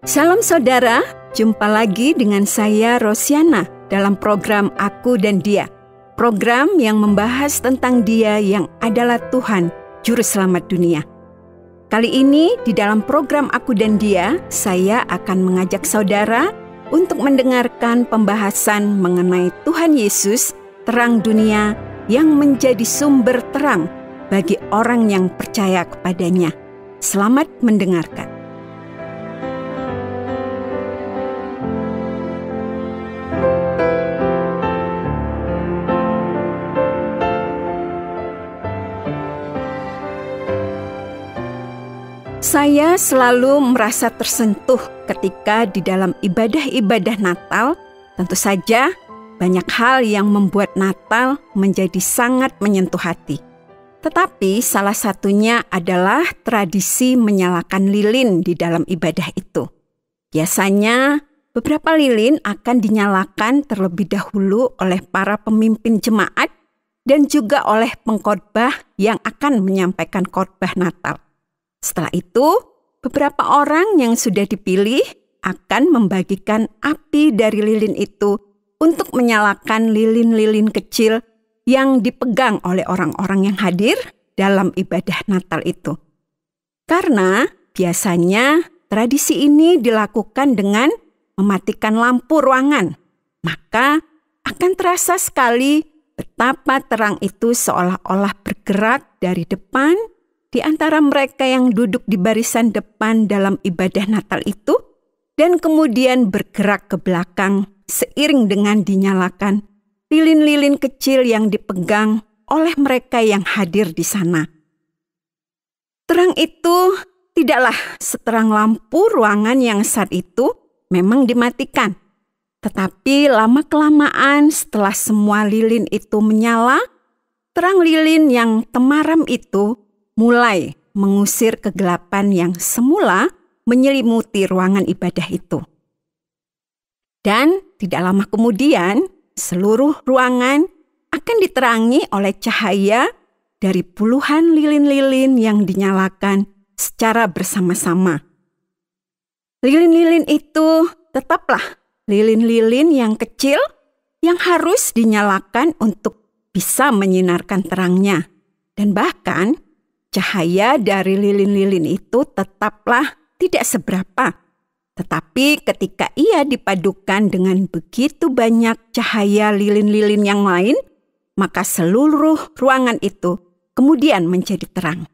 Salam saudara, jumpa lagi dengan saya Rosiana dalam program Aku dan Dia. Program yang membahas tentang Dia yang adalah Tuhan, Juru Selamat dunia. Kali ini di dalam program Aku dan Dia, saya akan mengajak saudara untuk mendengarkan pembahasan mengenai Tuhan Yesus, terang dunia yang menjadi sumber terang bagi orang yang percaya kepadanya. Selamat mendengarkan. Saya selalu merasa tersentuh ketika di dalam ibadah-ibadah Natal. Tentu saja banyak hal yang membuat Natal menjadi sangat menyentuh hati. Tetapi salah satunya adalah tradisi menyalakan lilin di dalam ibadah itu. Biasanya beberapa lilin akan dinyalakan terlebih dahulu oleh para pemimpin jemaat dan juga oleh pengkhotbah yang akan menyampaikan khotbah Natal. Setelah itu, beberapa orang yang sudah dipilih akan membagikan api dari lilin itu untuk menyalakan lilin-lilin kecil yang dipegang oleh orang-orang yang hadir dalam ibadah Natal itu. Karena biasanya tradisi ini dilakukan dengan mematikan lampu ruangan, maka akan terasa sekali betapa terang itu seolah-olah bergerak dari depan di antara mereka yang duduk di barisan depan dalam ibadah Natal itu, dan kemudian bergerak ke belakang seiring dengan dinyalakan lilin-lilin kecil yang dipegang oleh mereka yang hadir di sana. Terang itu tidaklah seterang lampu ruangan yang saat itu memang dimatikan. Tetapi lama-kelamaan setelah semua lilin itu menyala, terang lilin yang temaram itu mulai mengusir kegelapan yang semula menyelimuti ruangan ibadah itu. Dan tidak lama kemudian, seluruh ruangan akan diterangi oleh cahaya dari puluhan lilin-lilin yang dinyalakan secara bersama-sama. Lilin-lilin itu tetaplah lilin-lilin yang kecil yang harus dinyalakan untuk bisa menyinarkan terangnya. Dan bahkan cahaya dari lilin-lilin itu tetaplah tidak seberapa. Tetapi ketika ia dipadukan dengan begitu banyak cahaya lilin-lilin yang lain, maka seluruh ruangan itu kemudian menjadi terang.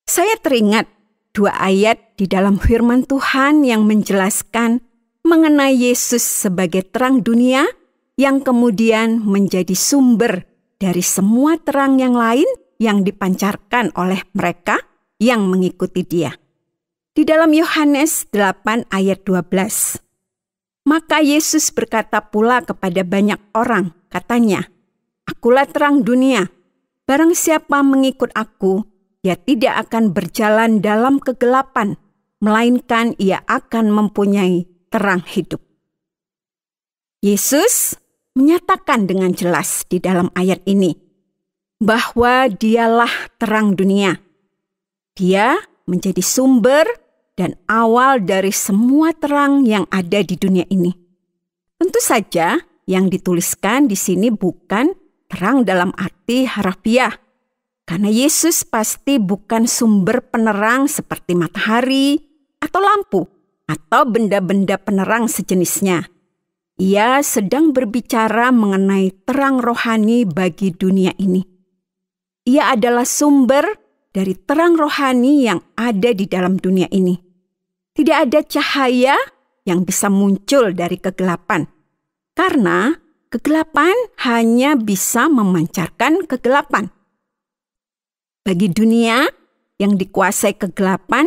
Saya teringat dua ayat di dalam firman Tuhan yang menjelaskan mengenai Yesus sebagai terang dunia yang kemudian menjadi sumber dari semua terang yang lain yang dipancarkan oleh mereka yang mengikuti Dia. Di dalam Yohanes 8 ayat 12. Maka Yesus berkata pula kepada banyak orang, katanya, "Akulah terang dunia. Barang siapa mengikut aku, ia tidak akan berjalan dalam kegelapan, melainkan ia akan mempunyai terang hidup." Yesus menyatakan dengan jelas di dalam ayat ini bahwa Dialah terang dunia. Dia menjadi sumber dan awal dari semua terang yang ada di dunia ini. Tentu saja yang dituliskan di sini bukan terang dalam arti harfiah, karena Yesus pasti bukan sumber penerang seperti matahari atau lampu atau benda-benda penerang sejenisnya. Ia sedang berbicara mengenai terang rohani bagi dunia ini. Ia adalah sumber dari terang rohani yang ada di dalam dunia ini. Tidak ada cahaya yang bisa muncul dari kegelapan, karena kegelapan hanya bisa memancarkan kegelapan. Bagi dunia yang dikuasai kegelapan,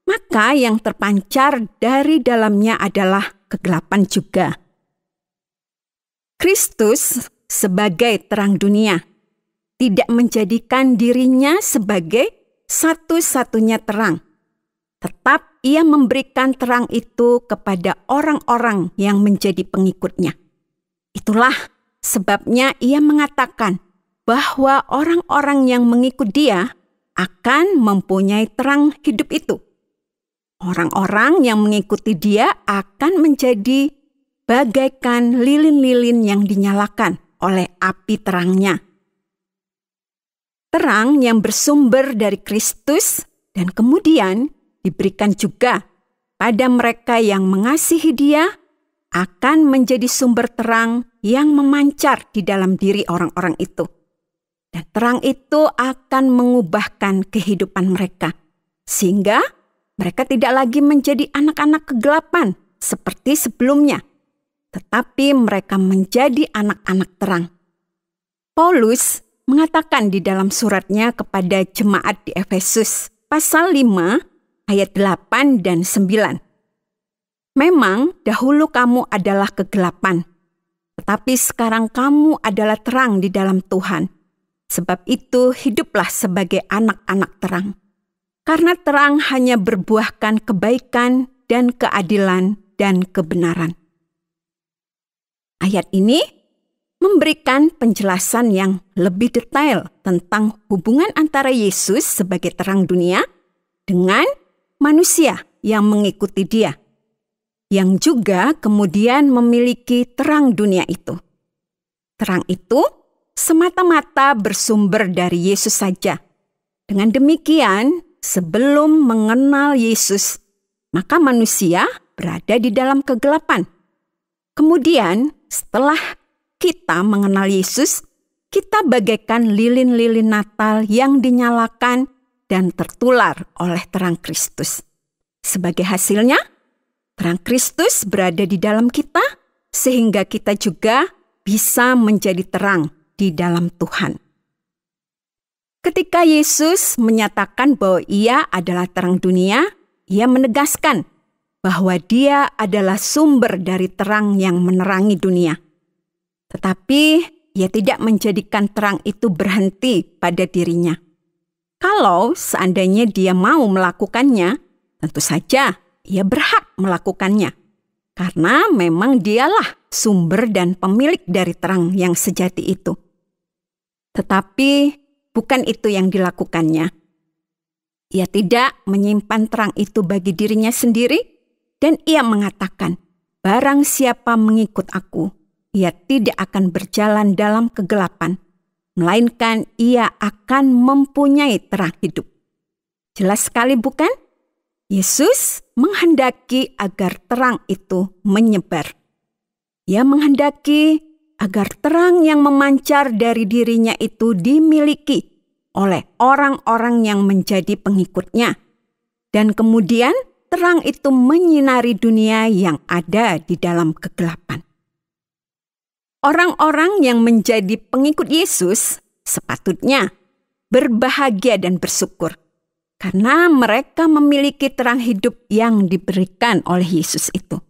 maka yang terpancar dari dalamnya adalah kegelapan juga. Kristus sebagai terang dunia tidak menjadikan dirinya sebagai satu-satunya terang. Tetap ia memberikan terang itu kepada orang-orang yang menjadi pengikutnya. Itulah sebabnya ia mengatakan bahwa orang-orang yang mengikut Dia akan mempunyai terang hidup itu. Orang-orang yang mengikuti dia akan menjadi bagaikan lilin-lilin yang dinyalakan oleh api terangnya. Terang yang bersumber dari Kristus dan kemudian diberikan juga pada mereka yang mengasihi dia akan menjadi sumber terang yang memancar di dalam diri orang-orang itu. Dan terang itu akan mengubahkan kehidupan mereka, sehingga mereka tidak lagi menjadi anak-anak kegelapan seperti sebelumnya, tetapi mereka menjadi anak-anak terang. Paulus mengatakan di dalam suratnya kepada jemaat di Efesus, pasal 5, ayat 8 dan 9. Memang dahulu kamu adalah kegelapan, tetapi sekarang kamu adalah terang di dalam Tuhan. Sebab itu hiduplah sebagai anak-anak terang. Karena terang hanya berbuahkan kebaikan dan keadilan dan kebenaran. Ayat ini memberikan penjelasan yang lebih detail tentang hubungan antara Yesus sebagai terang dunia dengan manusia yang mengikuti dia, yang juga kemudian memiliki terang dunia itu. Terang itu semata-mata bersumber dari Yesus saja. Dengan demikian, sebelum mengenal Yesus, maka manusia berada di dalam kegelapan. Kemudian, setelah kita mengenal Yesus, kita bagaikan lilin-lilin Natal yang dinyalakan dan tertular oleh terang Kristus. Sebagai hasilnya, terang Kristus berada di dalam kita, sehingga kita juga bisa menjadi terang di dalam Tuhan. Ketika Yesus menyatakan bahwa ia adalah terang dunia, ia menegaskan bahwa dia adalah sumber dari terang yang menerangi dunia. Tetapi ia tidak menjadikan terang itu berhenti pada dirinya. Kalau seandainya dia mau melakukannya, tentu saja ia berhak melakukannya. Karena memang dialah sumber dan pemilik dari terang yang sejati itu. Tetapi bukan itu yang dilakukannya. Ia tidak menyimpan terang itu bagi dirinya sendiri, dan ia mengatakan, barang siapa mengikut aku, ia tidak akan berjalan dalam kegelapan, melainkan ia akan mempunyai terang hidup. Jelas sekali bukan? Yesus menghendaki agar terang itu menyebar. Ia menghendaki agar terang yang memancar dari dirinya itu dimiliki oleh orang-orang yang menjadi pengikutnya. Dan kemudian terang itu menyinari dunia yang ada di dalam kegelapan. Orang-orang yang menjadi pengikut Yesus sepatutnya berbahagia dan bersyukur, karena mereka memiliki terang hidup yang diberikan oleh Yesus itu.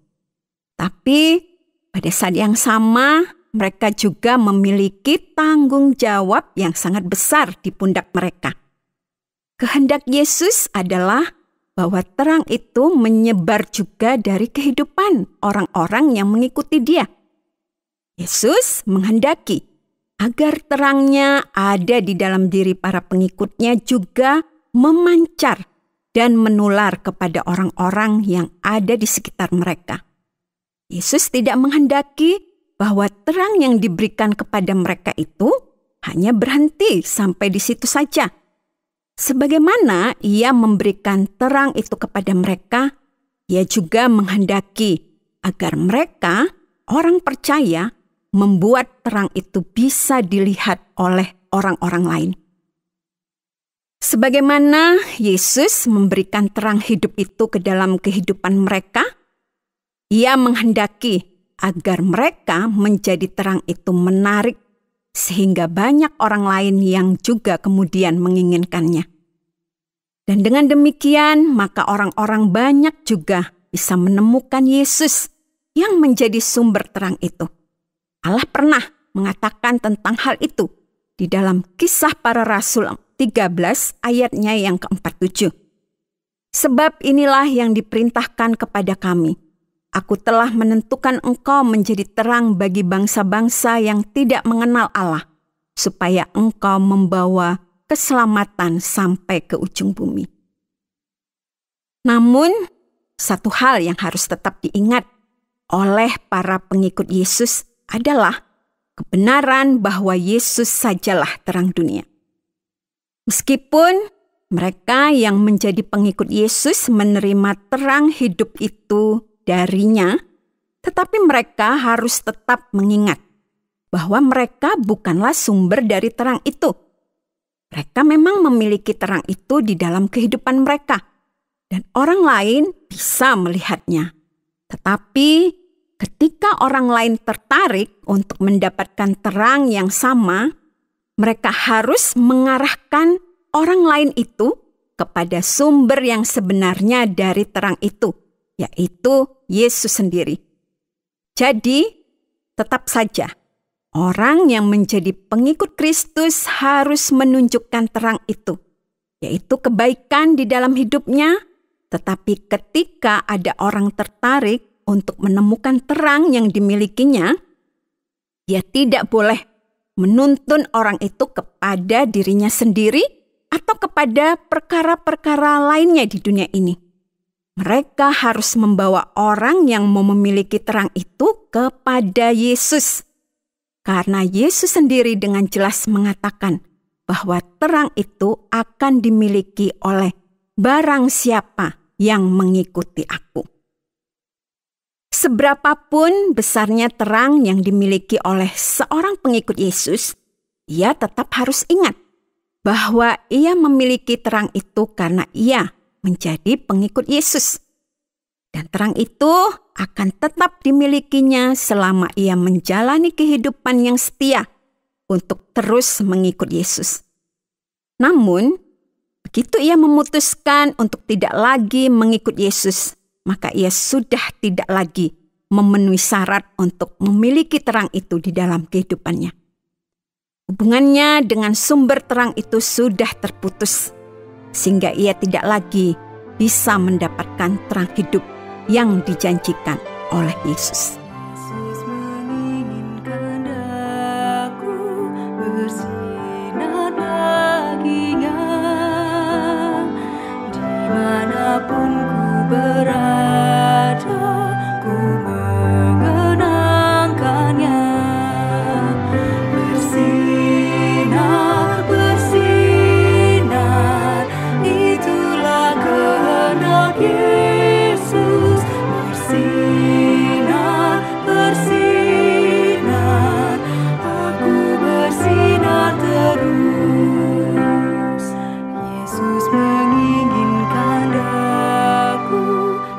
Tapi pada saat yang sama, mereka juga memiliki tanggung jawab yang sangat besar di pundak mereka. Kehendak Yesus adalah bahwa terang itu menyebar juga dari kehidupan orang-orang yang mengikuti dia. Yesus menghendaki agar terangnya ada di dalam diri para pengikutnya juga memancar dan menular kepada orang-orang yang ada di sekitar mereka. Yesus tidak menghendaki bahwa terang yang diberikan kepada mereka itu hanya berhenti sampai di situ saja. Sebagaimana ia memberikan terang itu kepada mereka, ia juga menghendaki agar mereka, orang percaya, membuat terang itu bisa dilihat oleh orang-orang lain. Sebagaimana Yesus memberikan terang hidup itu ke dalam kehidupan mereka, ia menghendaki agar mereka menjadi terang itu menarik, sehingga banyak orang lain yang juga kemudian menginginkannya. Dan dengan demikian, maka orang-orang banyak juga bisa menemukan Yesus yang menjadi sumber terang itu. Allah pernah mengatakan tentang hal itu di dalam Kisah Para Rasul 13 ayatnya yang ke-47. Sebab inilah yang diperintahkan kepada kami. Aku telah menentukan engkau menjadi terang bagi bangsa-bangsa yang tidak mengenal Allah, supaya engkau membawa keselamatan sampai ke ujung bumi. Namun, satu hal yang harus tetap diingat oleh para pengikut Yesus adalah kebenaran bahwa Yesus sajalah terang dunia. Meskipun mereka yang menjadi pengikut Yesus menerima terang hidup itu darinya, tetapi mereka harus tetap mengingat bahwa mereka bukanlah sumber dari terang itu. Mereka memang memiliki terang itu di dalam kehidupan mereka, dan orang lain bisa melihatnya. Tetapi ketika orang lain tertarik untuk mendapatkan terang yang sama, mereka harus mengarahkan orang lain itu kepada sumber yang sebenarnya dari terang itu, yaitu Yesus sendiri. Jadi, tetap saja, orang yang menjadi pengikut Kristus harus menunjukkan terang itu, yaitu kebaikan di dalam hidupnya. Tetapi ketika ada orang tertarik untuk menemukan terang yang dimilikinya, dia tidak boleh menuntun orang itu kepada dirinya sendiri atau kepada perkara-perkara lainnya di dunia ini. Mereka harus membawa orang yang mau memiliki terang itu kepada Yesus. Karena Yesus sendiri dengan jelas mengatakan bahwa terang itu akan dimiliki oleh barang siapa yang mengikuti aku. Seberapapun besarnya terang yang dimiliki oleh seorang pengikut Yesus, ia tetap harus ingat bahwa ia memiliki terang itu karena ia menjadi pengikut Yesus. Dan terang itu akan tetap dimilikinya selama ia menjalani kehidupan yang setia untuk terus mengikut Yesus. Namun, begitu ia memutuskan untuk tidak lagi mengikut Yesus, maka ia sudah tidak lagi memenuhi syarat untuk memiliki terang itu di dalam kehidupannya. Hubungannya dengan sumber terang itu sudah terputus, sehingga ia tidak lagi bisa mendapatkan terang hidup yang dijanjikan oleh Yesus. Yesus menginginkan aku bersinar baginya, dimanapun ku berada, ku mengenangkannya. Bersinar, bersinar, itulah kehendak Yesus. Bersinar, bersinar, aku bersinar terus. Yesus menginginkan aku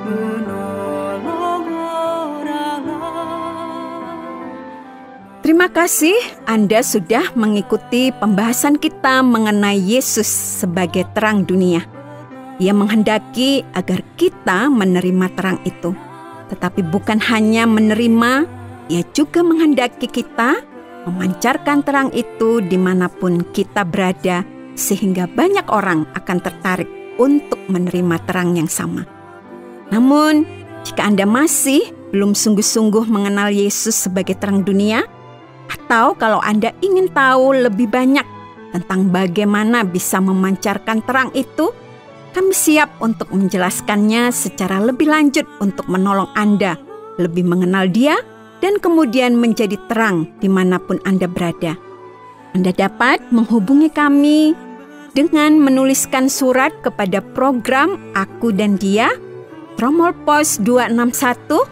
menolong orang lain. Terima kasih Anda sudah mengikuti pembahasan kita mengenai Yesus sebagai terang dunia. Ia menghendaki agar kita menerima terang itu. Tetapi bukan hanya menerima, ia juga menghendaki kita memancarkan terang itu dimanapun kita berada, sehingga banyak orang akan tertarik untuk menerima terang yang sama. Namun, jika Anda masih belum sungguh-sungguh mengenal Yesus sebagai terang dunia, atau kalau Anda ingin tahu lebih banyak tentang bagaimana bisa memancarkan terang itu, kami siap untuk menjelaskannya secara lebih lanjut untuk menolong Anda lebih mengenal Dia dan kemudian menjadi terang dimanapun Anda berada. Anda dapat menghubungi kami dengan menuliskan surat kepada program Aku dan Dia, Tromol Pos 261,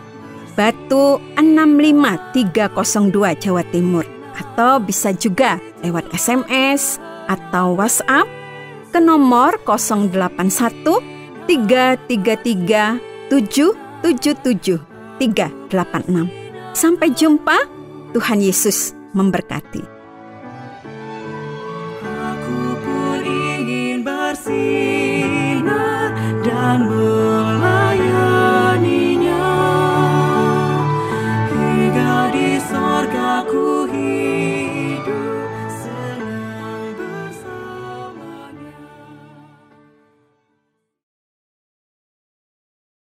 Batu 65302 Jawa Timur. Atau bisa juga lewat SMS atau WhatsApp ke nomor 081 333 777 386. Sampai jumpa, Tuhan Yesus memberkati. Aku pun ingin bersinar dan